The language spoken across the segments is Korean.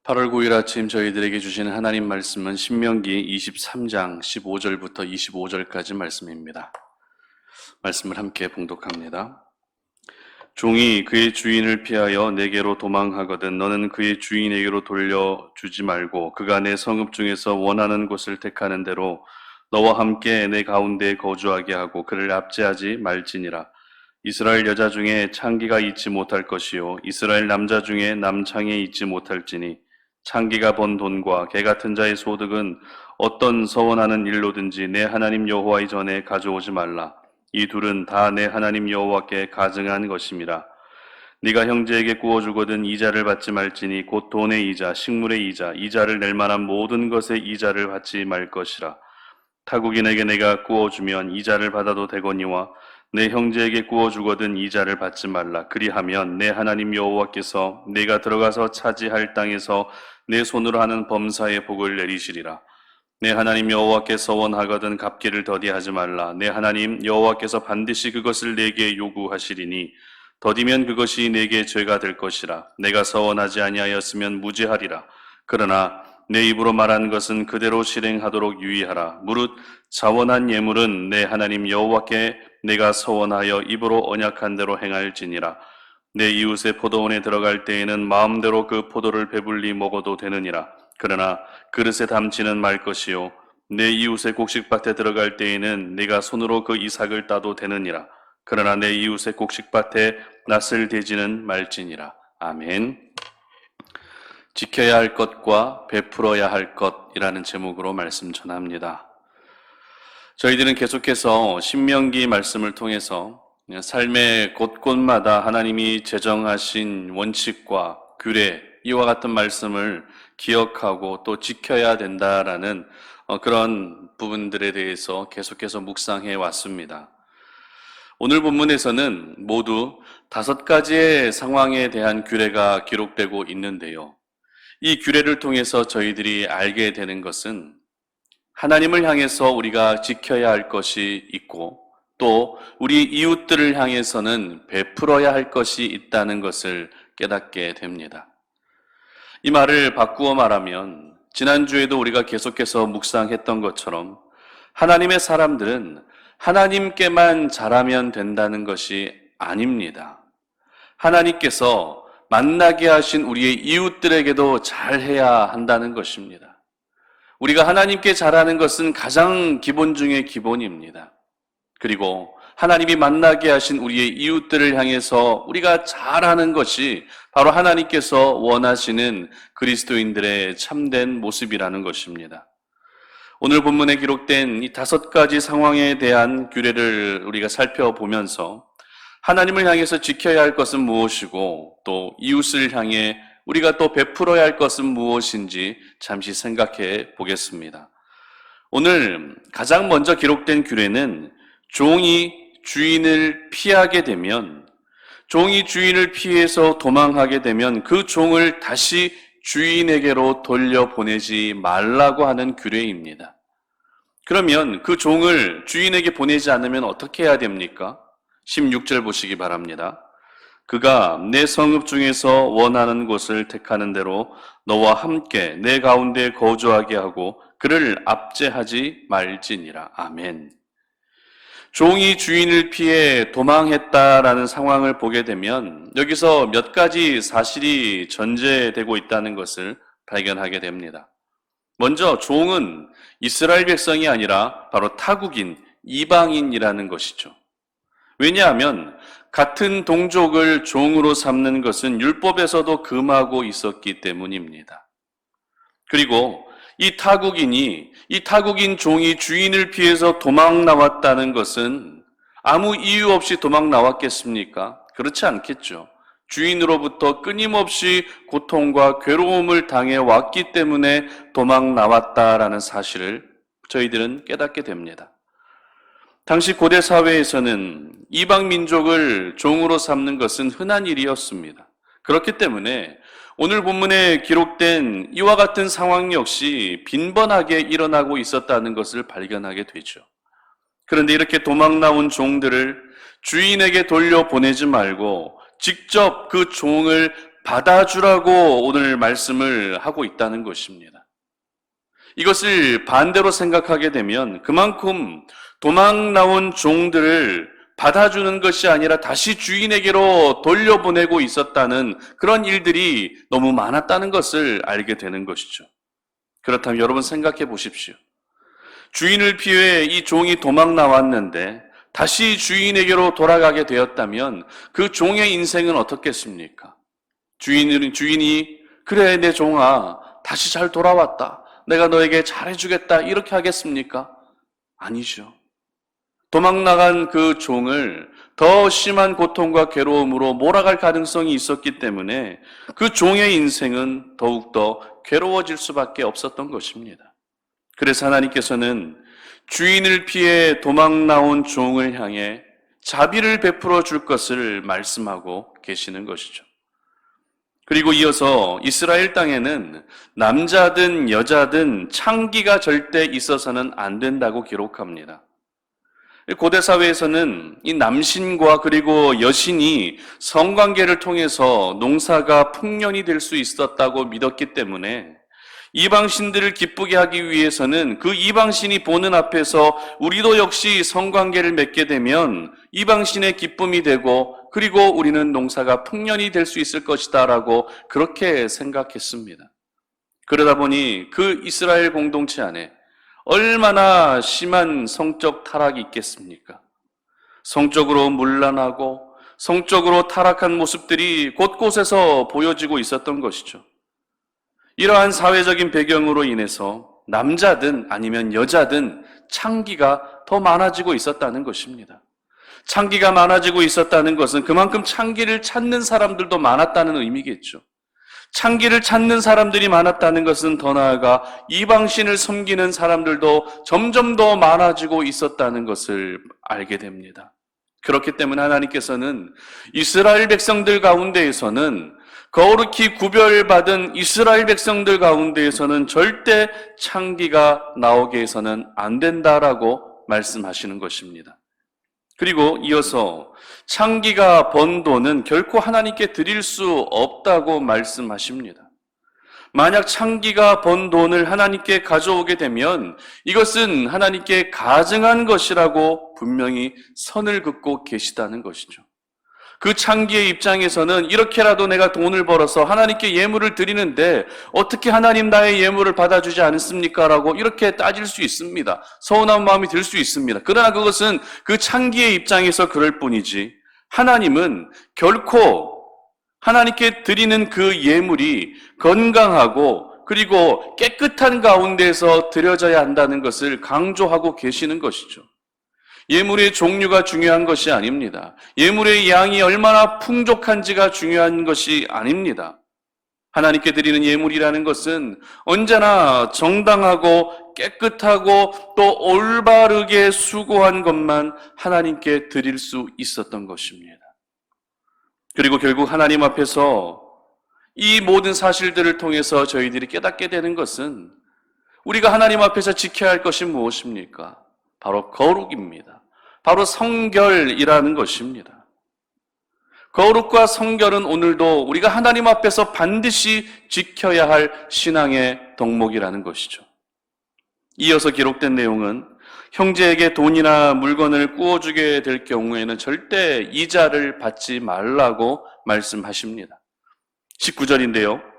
8월 9일 아침 저희들에게 주시는 하나님 말씀은 신명기 23장 15절부터 25절까지 말씀입니다. 말씀을 함께 봉독합니다. 종이 그의 주인을 피하여 내게로 도망하거든 너는 그의 주인에게로 돌려주지 말고 그가 내 성읍 중에서 원하는 곳을 택하는 대로 너와 함께 내 가운데 거주하게 하고 그를 압제하지 말지니라. 이스라엘 여자 중에 창기가 있지 못할 것이요 이스라엘 남자 중에 남창에 있지 못할지니 창기가 번 돈과 개 같은 자의 소득은 어떤 서원하는 일로든지 내 하나님 여호와의 전에 가져오지 말라. 이 둘은 다 내 하나님 여호와께 가증한 것임이라. 네가 형제에게 구워주거든 이자를 받지 말지니 곧 돈의 이자, 식물의 이자, 이자를 낼 만한 모든 것의 이자를 받지 말 것이라. 타국인에게 내가 구워주면 이자를 받아도 되거니와 내 형제에게 구워주거든 이자를 받지 말라. 그리하면 내 하나님 여호와께서 내가 들어가서 차지할 땅에서 내 손으로 하는 범사의 복을 내리시리라. 내 하나님 여호와께서 원하거든 갚기를 더디하지 말라. 내 하나님 여호와께서 반드시 그것을 내게 요구하시리니 더디면 그것이 내게 죄가 될 것이라. 내가 서원하지 아니하였으면 무죄하리라. 그러나 내 입으로 말한 것은 그대로 실행하도록 유의하라. 무릇 자원한 예물은 내 하나님 여호와께 내가 서원하여 입으로 언약한 대로 행할지니라. 내 이웃의 포도원에 들어갈 때에는 마음대로 그 포도를 배불리 먹어도 되느니라. 그러나 그릇에 담지는 말 것이요 내 이웃의 곡식밭에 들어갈 때에는 네가 손으로 그 이삭을 따도 되느니라. 그러나 내 이웃의 곡식밭에 낫을 대지는 말지니라. 아멘. 지켜야 할 것과 베풀어야 할 것이라는 제목으로 말씀 전합니다. 저희들은 계속해서 신명기 말씀을 통해서 삶의 곳곳마다 하나님이 제정하신 원칙과 규례, 이와 같은 말씀을 기억하고 또 지켜야 된다라는 그런 부분들에 대해서 계속해서 묵상해 왔습니다. 오늘 본문에서는 모두 5가지의 상황에 대한 규례가 기록되고 있는데요. 이 규례를 통해서 저희들이 알게 되는 것은 하나님을 향해서 우리가 지켜야 할 것이 있고 또 우리 이웃들을 향해서는 베풀어야 할 것이 있다는 것을 깨닫게 됩니다. 이 말을 바꾸어 말하면 지난주에도 우리가 계속해서 묵상했던 것처럼 하나님의 사람들은 하나님께만 잘하면 된다는 것이 아닙니다. 하나님께서 만나게 하신 우리의 이웃들에게도 잘해야 한다는 것입니다. 우리가 하나님께 잘하는 것은 가장 기본 중의 기본입니다. 그리고 하나님이 만나게 하신 우리의 이웃들을 향해서 우리가 잘하는 것이 바로 하나님께서 원하시는 그리스도인들의 참된 모습이라는 것입니다. 오늘 본문에 기록된 이 5가지 상황에 대한 규례를 우리가 살펴보면서 하나님을 향해서 지켜야 할 것은 무엇이고 또 이웃을 향해 우리가 또 베풀어야 할 것은 무엇인지 잠시 생각해 보겠습니다. 오늘 가장 먼저 기록된 규례는 종이 주인을 피하게 되면, 종이 주인을 피해서 도망하게 되면 그 종을 다시 주인에게로 돌려보내지 말라고 하는 규례입니다. 그러면 그 종을 주인에게 보내지 않으면 어떻게 해야 됩니까? 16절 보시기 바랍니다. 그가 내 성읍 중에서 원하는 곳을 택하는 대로 너와 함께 내 가운데 거주하게 하고 그를 압제하지 말지니라. 아멘. 종이 주인을 피해 도망했다라는 상황을 보게 되면 여기서 몇 가지 사실이 전제되고 있다는 것을 발견하게 됩니다. 먼저 종은 이스라엘 백성이 아니라 바로 타국인, 이방인이라는 것이죠. 왜냐하면 같은 동족을 종으로 삼는 것은 율법에서도 금하고 있었기 때문입니다. 그리고 이 타국인 종이 주인을 피해서 도망 나왔다는 것은 아무 이유 없이 도망 나왔겠습니까? 그렇지 않겠죠. 주인으로부터 끊임없이 고통과 괴로움을 당해 왔기 때문에 도망 나왔다라는 사실을 저희들은 깨닫게 됩니다. 당시 고대 사회에서는 이방 민족을 종으로 삼는 것은 흔한 일이었습니다. 그렇기 때문에 오늘 본문에 기록된 이와 같은 상황 역시 빈번하게 일어나고 있었다는 것을 발견하게 되죠. 그런데 이렇게 도망 나온 종들을 주인에게 돌려보내지 말고 직접 그 종을 받아주라고 오늘 말씀을 하고 있다는 것입니다. 이것을 반대로 생각하게 되면 그만큼 도망 나온 종들을 받아주는 것이 아니라 다시 주인에게로 돌려보내고 있었다는 그런 일들이 너무 많았다는 것을 알게 되는 것이죠. 그렇다면 여러분 생각해 보십시오. 주인을 피해 이 종이 도망 나왔는데 다시 주인에게로 돌아가게 되었다면 그 종의 인생은 어떻겠습니까? 주인이 그래 내 종아 다시 잘 돌아왔다. 내가 너에게 잘해주겠다. 이렇게 하겠습니까? 아니죠. 도망 나간 그 종을 더 심한 고통과 괴로움으로 몰아갈 가능성이 있었기 때문에 그 종의 인생은 더욱더 괴로워질 수밖에 없었던 것입니다. 그래서 하나님께서는 주인을 피해 도망 나온 종을 향해 자비를 베풀어 줄 것을 말씀하고 계시는 것이죠. 그리고 이어서 이스라엘 땅에는 남자든 여자든 창기가 절대 있어서는 안 된다고 기록합니다. 고대 사회에서는 이 남신과 그리고 여신이 성관계를 통해서 농사가 풍년이 될 수 있었다고 믿었기 때문에 이방신들을 기쁘게 하기 위해서는 그 이방신이 보는 앞에서 우리도 역시 성관계를 맺게 되면 이방신의 기쁨이 되고 그리고 우리는 농사가 풍년이 될 수 있을 것이다 라고 그렇게 생각했습니다. 그러다 보니 그 이스라엘 공동체 안에 얼마나 심한 성적 타락이 있겠습니까? 성적으로 문란하고 성적으로 타락한 모습들이 곳곳에서 보여지고 있었던 것이죠. 이러한 사회적인 배경으로 인해서 남자든 아니면 여자든 창기가 더 많아지고 있었다는 것입니다. 창기가 많아지고 있었다는 것은 그만큼 창기를 찾는 사람들도 많았다는 의미겠죠. 창기를 찾는 사람들이 많았다는 것은 더 나아가 이방신을 섬기는 사람들도 점점 더 많아지고 있었다는 것을 알게 됩니다. 그렇기 때문에 하나님께서는 이스라엘 백성들 가운데에서는 거룩히 구별받은 이스라엘 백성들 가운데에서는 절대 창기가 나오게 해서는 안 된다라고 말씀하시는 것입니다. 그리고 이어서 창기가 번 돈은 결코 하나님께 드릴 수 없다고 말씀하십니다. 만약 창기가 번 돈을 하나님께 가져오게 되면 이것은 하나님께 가증한 것이라고 분명히 선을 긋고 계시다는 것이죠. 그 창기의 입장에서는 이렇게라도 내가 돈을 벌어서 하나님께 예물을 드리는데 어떻게 하나님 나의 예물을 받아주지 않습니까? 라고 이렇게 따질 수 있습니다. 서운한 마음이 들 수 있습니다. 그러나 그것은 그 창기의 입장에서 그럴 뿐이지 하나님은 결코 하나님께 드리는 그 예물이 건강하고 그리고 깨끗한 가운데에서 드려져야 한다는 것을 강조하고 계시는 것이죠. 예물의 종류가 중요한 것이 아닙니다. 예물의 양이 얼마나 풍족한지가 중요한 것이 아닙니다. 하나님께 드리는 예물이라는 것은 언제나 정당하고 깨끗하고 또 올바르게 수고한 것만 하나님께 드릴 수 있었던 것입니다. 그리고 결국 하나님 앞에서 이 모든 사실들을 통해서 저희들이 깨닫게 되는 것은 우리가 하나님 앞에서 지켜야 할 것이 무엇입니까? 바로 거룩입니다. 바로 성결이라는 것입니다. 거룩과 성결은 오늘도 우리가 하나님 앞에서 반드시 지켜야 할 신앙의 덕목이라는 것이죠. 이어서 기록된 내용은 형제에게 돈이나 물건을 구워주게 될 경우에는 절대 이자를 받지 말라고 말씀하십니다. 19절인데요.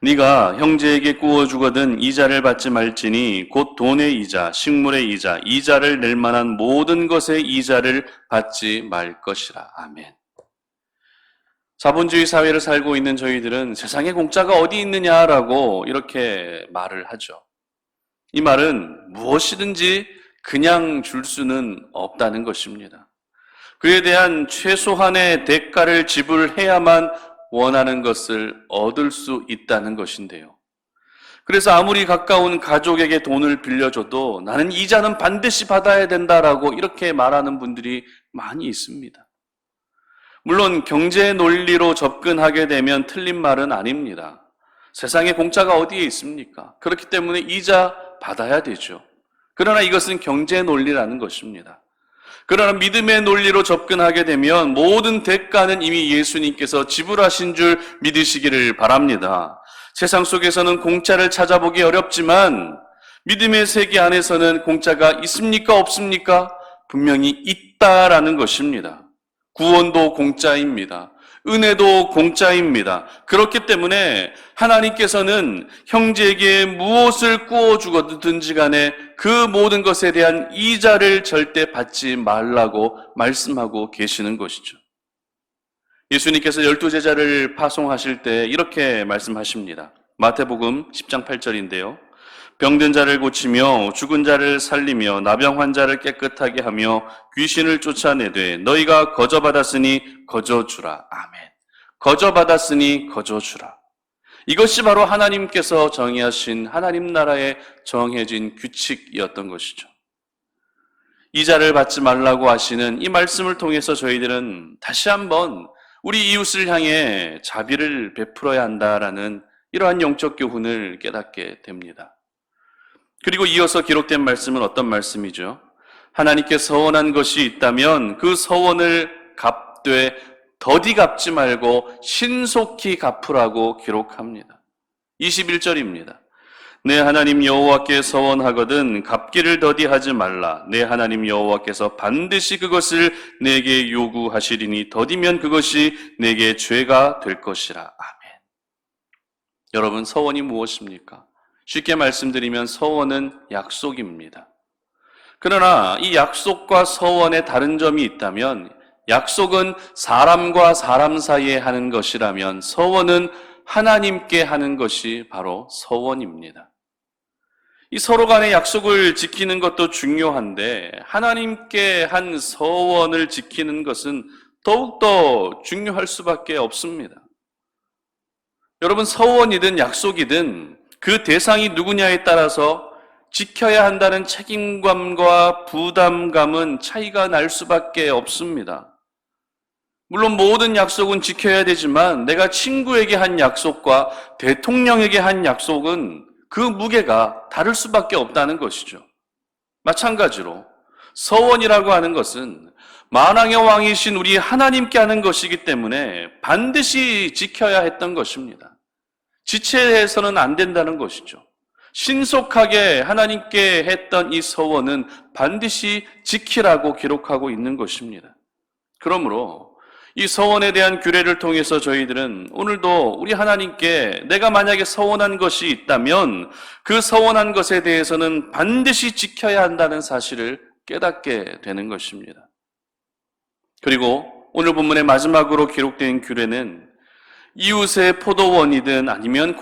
네가 형제에게 구워주거든 이자를 받지 말지니 곧 돈의 이자, 식물의 이자, 이자를 낼 만한 모든 것의 이자를 받지 말 것이라. 아멘. 자본주의 사회를 살고 있는 저희들은 세상에 공짜가 어디 있느냐라고 이렇게 말을 하죠. 이 말은 무엇이든지 그냥 줄 수는 없다는 것입니다. 그에 대한 최소한의 대가를 지불해야만 원하는 것을 얻을 수 있다는 것인데요. 그래서 아무리 가까운 가족에게 돈을 빌려줘도 나는 이자는 반드시 받아야 된다라고 이렇게 말하는 분들이 많이 있습니다. 물론 경제 논리로 접근하게 되면 틀린 말은 아닙니다. 세상에 공짜가 어디에 있습니까? 그렇기 때문에 이자 받아야 되죠. 그러나 이것은 경제 논리라는 것입니다. 그러나 믿음의 논리로 접근하게 되면 모든 대가는 이미 예수님께서 지불하신 줄 믿으시기를 바랍니다. 세상 속에서는 공짜를 찾아보기 어렵지만 믿음의 세계 안에서는 공짜가 있습니까? 없습니까? 분명히 있다라는 것입니다. 구원도 공짜입니다. 은혜도 공짜입니다. 그렇기 때문에 하나님께서는 형제에게 무엇을 구워주거든지 간에 그 모든 것에 대한 이자를 절대 받지 말라고 말씀하고 계시는 것이죠. 예수님께서 12제자를 파송하실 때 이렇게 말씀하십니다. 마태복음 10장 8절인데요. 병든 자를 고치며 죽은 자를 살리며 나병 환자를 깨끗하게 하며 귀신을 쫓아내되 너희가 거저받았으니 거저주라. 아멘. 거저받았으니 거저주라. 이것이 바로 하나님께서 정의하신 하나님 나라에 정해진 규칙이었던 것이죠. 이자를 받지 말라고 하시는 이 말씀을 통해서 저희들은 다시 한번 우리 이웃을 향해 자비를 베풀어야 한다라는 이러한 영적 교훈을 깨닫게 됩니다. 그리고 이어서 기록된 말씀은 어떤 말씀이죠? 하나님께 서원한 것이 있다면 그 서원을 갚되 더디 갚지 말고 신속히 갚으라고 기록합니다. 21절입니다. 내 하나님 여호와께 서원하거든 갚기를 더디하지 말라. 내 하나님 여호와께서 반드시 그것을 내게 요구하시리니 더디면 그것이 내게 죄가 될 것이라. 아멘. 여러분, 서원이 무엇입니까? 쉽게 말씀드리면 서원은 약속입니다. 그러나 이 약속과 서원에 다른 점이 있다면 약속은 사람과 사람 사이에 하는 것이라면 서원은 하나님께 하는 것이 바로 서원입니다. 이 서로 간의 약속을 지키는 것도 중요한데 하나님께 한 서원을 지키는 것은 더욱더 중요할 수밖에 없습니다. 여러분, 서원이든 약속이든 그 대상이 누구냐에 따라서 지켜야 한다는 책임감과 부담감은 차이가 날 수밖에 없습니다. 물론 모든 약속은 지켜야 되지만 내가 친구에게 한 약속과 대통령에게 한 약속은 그 무게가 다를 수밖에 없다는 것이죠. 마찬가지로 서원이라고 하는 것은 만왕의 왕이신 우리 하나님께 하는 것이기 때문에 반드시 지켜야 했던 것입니다. 지체해서는 안 된다는 것이죠. 신속하게 하나님께 했던 이 서원은 반드시 지키라고 기록하고 있는 것입니다. 그러므로 이 서원에 대한 규례를 통해서 저희들은 오늘도 우리 하나님께 내가 만약에 서원한 것이 있다면 그 서원한 것에 대해서는 반드시 지켜야 한다는 사실을 깨닫게 되는 것입니다. 그리고 오늘 본문의 마지막으로 기록된 규례는 이웃의 포도원이든 아니면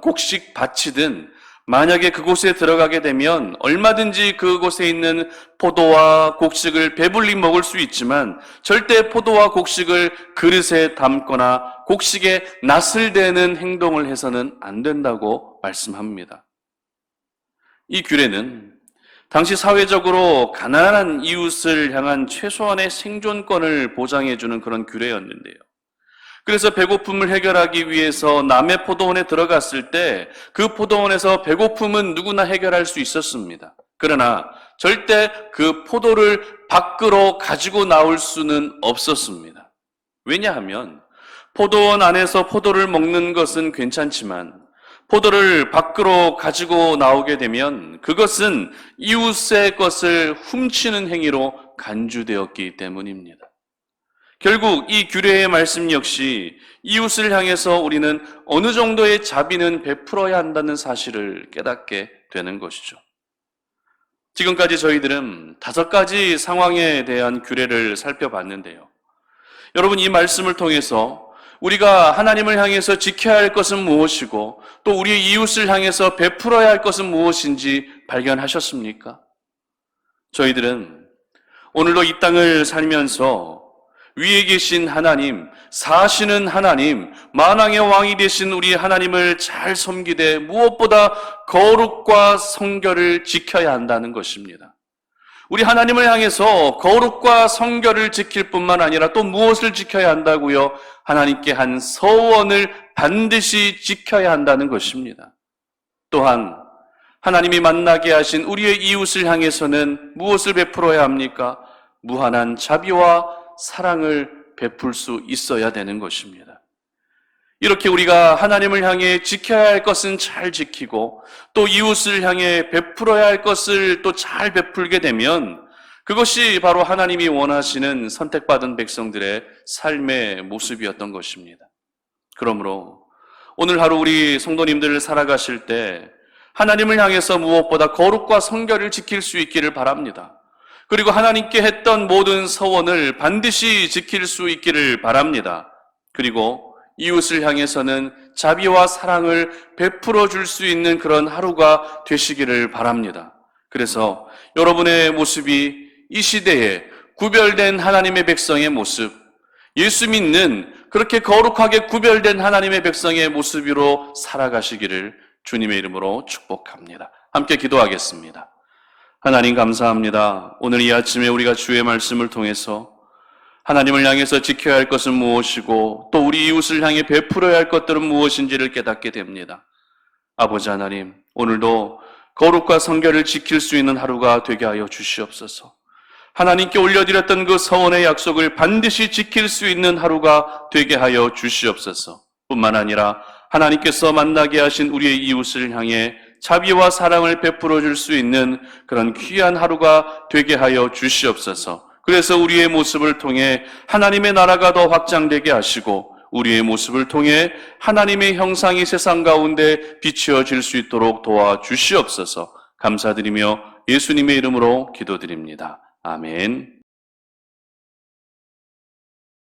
곡식밭이든 만약에 그곳에 들어가게 되면 얼마든지 그곳에 있는 포도와 곡식을 배불리 먹을 수 있지만 절대 포도와 곡식을 그릇에 담거나 곡식에 낫을 대는 행동을 해서는 안 된다고 말씀합니다. 이 규례는 당시 사회적으로 가난한 이웃을 향한 최소한의 생존권을 보장해주는 그런 규례였는데요. 그래서 배고픔을 해결하기 위해서 남의 포도원에 들어갔을 때 그 포도원에서 배고픔은 누구나 해결할 수 있었습니다. 그러나 절대 그 포도를 밖으로 가지고 나올 수는 없었습니다. 왜냐하면 포도원 안에서 포도를 먹는 것은 괜찮지만 포도를 밖으로 가지고 나오게 되면 그것은 이웃의 것을 훔치는 행위로 간주되었기 때문입니다. 결국 이 규례의 말씀 역시 이웃을 향해서 우리는 어느 정도의 자비는 베풀어야 한다는 사실을 깨닫게 되는 것이죠. 지금까지 저희들은 5가지 상황에 대한 규례를 살펴봤는데요. 여러분, 이 말씀을 통해서 우리가 하나님을 향해서 지켜야 할 것은 무엇이고 또 우리의 이웃을 향해서 베풀어야 할 것은 무엇인지 발견하셨습니까? 저희들은 오늘도 이 땅을 살면서 위에 계신 하나님, 사시는 하나님, 만왕의 왕이 되신 우리 하나님을 잘 섬기되 무엇보다 거룩과 성결을 지켜야 한다는 것입니다. 우리 하나님을 향해서 거룩과 성결을 지킬 뿐만 아니라 또 무엇을 지켜야 한다고요? 하나님께 한 서원을 반드시 지켜야 한다는 것입니다. 또한 하나님이 만나게 하신 우리의 이웃을 향해서는 무엇을 베풀어야 합니까? 무한한 자비와 사랑을 베풀 수 있어야 되는 것입니다. 이렇게 우리가 하나님을 향해 지켜야 할 것은 잘 지키고 또 이웃을 향해 베풀어야 할 것을 또 잘 베풀게 되면 그것이 바로 하나님이 원하시는 선택받은 백성들의 삶의 모습이었던 것입니다. 그러므로 오늘 하루 우리 성도님들 살아가실 때 하나님을 향해서 무엇보다 거룩과 성결을 지킬 수 있기를 바랍니다. 그리고 하나님께 했던 모든 서원을 반드시 지킬 수 있기를 바랍니다. 그리고 이웃을 향해서는 자비와 사랑을 베풀어 줄 수 있는 그런 하루가 되시기를 바랍니다. 그래서 여러분의 모습이 이 시대에 구별된 하나님의 백성의 모습, 예수 믿는 그렇게 거룩하게 구별된 하나님의 백성의 모습으로 살아가시기를 주님의 이름으로 축복합니다. 함께 기도하겠습니다. 하나님 감사합니다. 오늘 이 아침에 우리가 주의 말씀을 통해서 하나님을 향해서 지켜야 할 것은 무엇이고 또 우리 이웃을 향해 베풀어야 할 것들은 무엇인지를 깨닫게 됩니다. 아버지 하나님, 오늘도 거룩과 성결을 지킬 수 있는 하루가 되게 하여 주시옵소서. 하나님께 올려드렸던 그 서원의 약속을 반드시 지킬 수 있는 하루가 되게 하여 주시옵소서. 뿐만 아니라 하나님께서 만나게 하신 우리의 이웃을 향해 자비와 사랑을 베풀어 줄 수 있는 그런 귀한 하루가 되게 하여 주시옵소서. 그래서 우리의 모습을 통해 하나님의 나라가 더 확장되게 하시고 우리의 모습을 통해 하나님의 형상이 세상 가운데 비추어질 수 있도록 도와주시옵소서. 감사드리며 예수님의 이름으로 기도드립니다. 아멘.